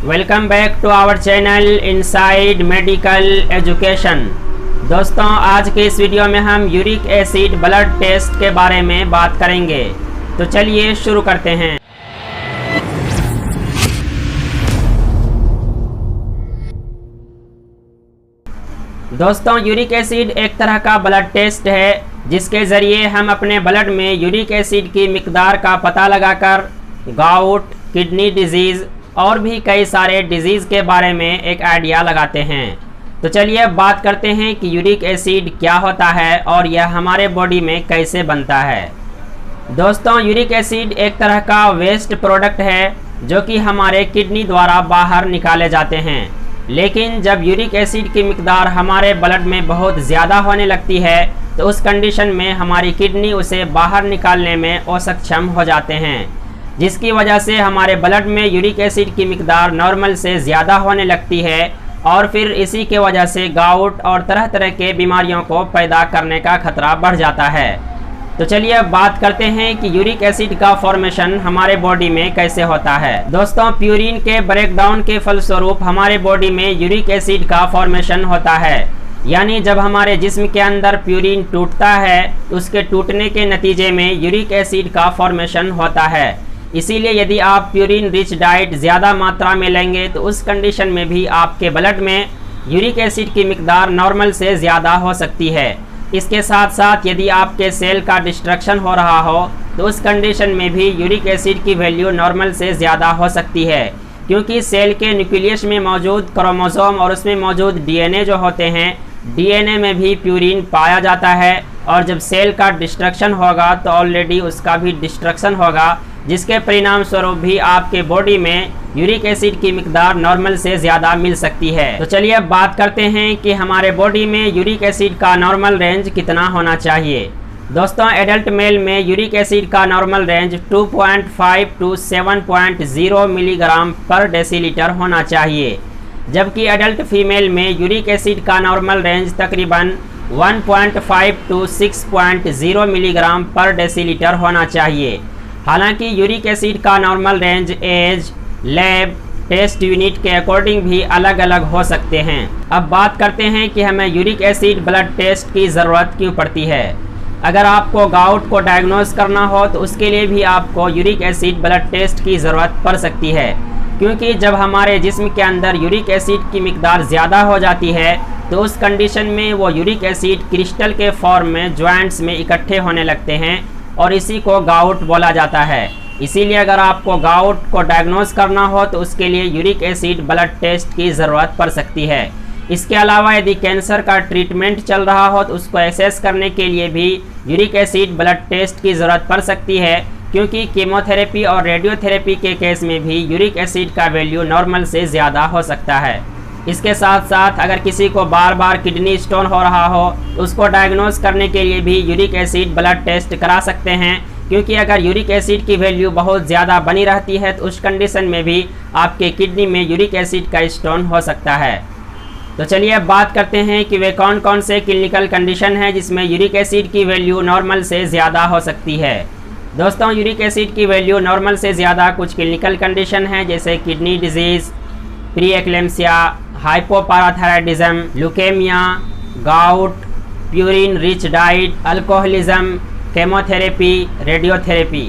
Welcome back to our channel inside medical education. दोस्तों, आज के इस वीडियो में हम यूरिक एसिड ब्लड टेस्ट के बारे में बात करेंगे। तो चलिए शुरू करते हैं। दोस्तों, यूरिक एसिड एक तरह का ब्लड टेस्ट है जिसके ज़रिए हम अपने ब्लड में यूरिक एसिड की मिकदार का पता लगाकर गाउट, किडनी डिजीज़ और भी कई सारे डिजीज़ के बारे में एक आइडिया लगाते हैं। तो चलिए अब बात करते हैं कि यूरिक एसिड क्या होता है और यह हमारे बॉडी में कैसे बनता है। दोस्तों, यूरिक एसिड एक तरह का वेस्ट प्रोडक्ट है जो कि हमारे किडनी द्वारा बाहर निकाले जाते हैं। लेकिन जब यूरिक एसिड की मिकदार हमारे ब्लड में बहुत ज़्यादा होने लगती है तो उस कंडीशन में हमारी किडनी उसे बाहर निकालने में असक्षम हो जाते हैं, जिसकी वजह से हमारे ब्लड में यूरिक एसिड की मिकदार नॉर्मल से ज़्यादा होने लगती है और फिर इसी के वजह से गाउट और तरह तरह के बीमारियों को पैदा करने का खतरा बढ़ जाता है। तो चलिए अब बात करते हैं कि यूरिक एसिड का फॉर्मेशन हमारे बॉडी में कैसे होता है। दोस्तों, प्यूरिन के ब्रेकडाउन के फलस्वरूप हमारे बॉडी में यूरिक एसिड का फॉर्मेशन होता है। यानी जब हमारे जिस्म के अंदर प्यूरिन टूटता है उसके टूटने के नतीजे में यूरिक एसिड का फॉर्मेशन होता है। इसीलिए यदि आप प्यूरिन रिच डाइट ज़्यादा मात्रा में लेंगे तो उस कंडीशन में भी आपके ब्लड में यूरिक एसिड की मिकदार नॉर्मल से ज़्यादा हो सकती है। इसके साथ साथ यदि आपके सेल का डिस्ट्रक्शन हो रहा हो तो उस कंडीशन में भी यूरिक एसिड की वैल्यू नॉर्मल से ज़्यादा हो सकती है, क्योंकि सेल के न्यूक्लियस में मौजूद क्रोमोसोम और उसमें मौजूद डीएनए जो होते हैं, डीएनए में भी प्यूरिन पाया जाता है और जब सेल का डिस्ट्रक्शन होगा तो ऑलरेडी उसका भी डिस्ट्रक्शन होगा, जिसके परिणाम स्वरूप भी आपके बॉडी में यूरिक एसिड की मिकदार नॉर्मल से ज़्यादा मिल सकती है। तो चलिए अब बात करते हैं कि हमारे बॉडी में यूरिक एसिड का नॉर्मल रेंज कितना होना चाहिए। दोस्तों, एडल्ट मेल में यूरिक एसिड का नॉर्मल रेंज 2.5 टू 7.0 मिलीग्राम पर डेसीलीटर होना चाहिए, जबकि एडल्ट फीमेल में यूरिक एसिड का नॉर्मल रेंज तकरीबन 1.5 टू 6.0 मिलीग्राम पर डेसीलीटर होना चाहिए। हालांकि यूरिक एसिड का normal range age, lab, test unit के अकॉर्डिंग भी अलग अलग हो सकते हैं। अब बात करते हैं कि हमें यूरिक एसिड ब्लड टेस्ट की ज़रूरत क्यों पड़ती है। अगर आपको गाउट को डायग्नोस करना हो तो उसके लिए भी आपको यूरिक एसिड ब्लड टेस्ट की ज़रूरत पड़ सकती है, क्योंकि जब हमारे जिस्म के अंदर यूरिक एसिड की मिकदार ज़्यादा हो जाती है तो उस कंडीशन में वो यूरिक एसिड क्रिस्टल के फॉर्म में जॉइंट्स में इकट्ठे होने लगते हैं और इसी को गाउट बोला जाता है। इसीलिए अगर आपको गाउट को डायग्नोस करना हो तो उसके लिए यूरिक एसिड ब्लड टेस्ट की ज़रूरत पड़ सकती है। इसके अलावा यदि कैंसर का ट्रीटमेंट चल रहा हो तो उसको एसेस करने के लिए भी यूरिक एसिड ब्लड टेस्ट की ज़रूरत पड़ सकती है, क्योंकि कीमोथेरेपी और रेडियोथेरेपी के केस में भी यूरिक एसिड का वैल्यू नॉर्मल से ज़्यादा हो सकता है। इसके साथ साथ अगर किसी को बार बार किडनी स्टोन हो रहा हो तो उसको डायग्नोस करने के लिए भी यूरिक एसिड ब्लड टेस्ट करा सकते हैं, क्योंकि अगर यूरिक एसिड की वैल्यू बहुत ज़्यादा बनी रहती है तो उस कंडीशन में भी आपके किडनी में यूरिक एसिड का स्टोन हो सकता है। तो चलिए अब बात करते हैं कि वे कौन कौन से क्लिनिकल कंडीशन हैं जिसमें यूरिक एसिड की वैल्यू नॉर्मल से ज़्यादा हो सकती है। दोस्तों, यूरिक एसिड की वैल्यू नॉर्मल से ज़्यादा कुछ क्लिनिकल कंडीशन हैं, जैसे kidney disease, pre eclampsia, hypoparathyroidism, leukaemia, gout, purine rich diet, alcoholism, chemotherapy, radiotherapy.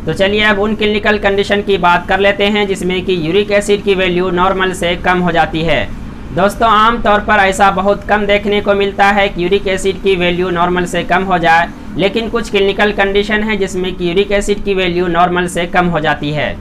तो चलिए अब उन क्लिनिकल कंडीशन की बात कर लेते हैं जिसमें कि यूरिक एसिड की वैल्यू नॉर्मल से कम हो जाती है। दोस्तों, आमतौर पर ऐसा बहुत कम देखने को मिलता है कि यूरिक एसिड की वैल्यू नॉर्मल से कम हो जाए, लेकिन कुछ क्लिनिकल कंडीशन है जिसमें कि यूरिक एसिड की वैल्यू नॉर्मल से कम हो जाती है,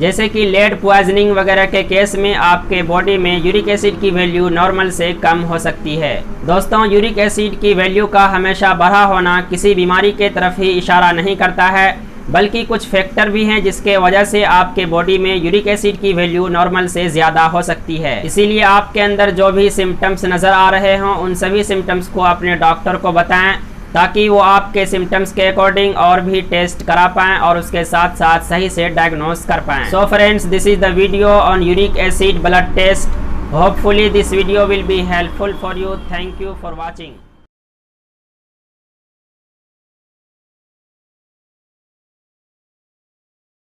जैसे कि लेड पॉइजनिंग वगैरह के केस में आपके बॉडी में यूरिक एसिड की वैल्यू नॉर्मल से कम हो सकती है। दोस्तों, यूरिक एसिड की वैल्यू का हमेशा बढ़ा होना किसी बीमारी के तरफ ही इशारा नहीं करता है, बल्कि कुछ फैक्टर भी हैं जिसके वजह से आपके बॉडी में यूरिक एसिड की वैल्यू नॉर्मल से ज़्यादा हो सकती है। इसीलिए आपके अंदर जो भी सिम्टम्स नज़र आ रहे हों उन सभी सिम्टम्स को अपने डॉक्टर को बताएं, ताकि वो आपके सिम्टम्स के अकॉर्डिंग और भी टेस्ट करा पाएँ और उसके साथ साथ सही से डायग्नोस कर पाएँ। So friends, this is the video on uric acid blood test. Hopefully this video will be helpful for you. Thank you for watching.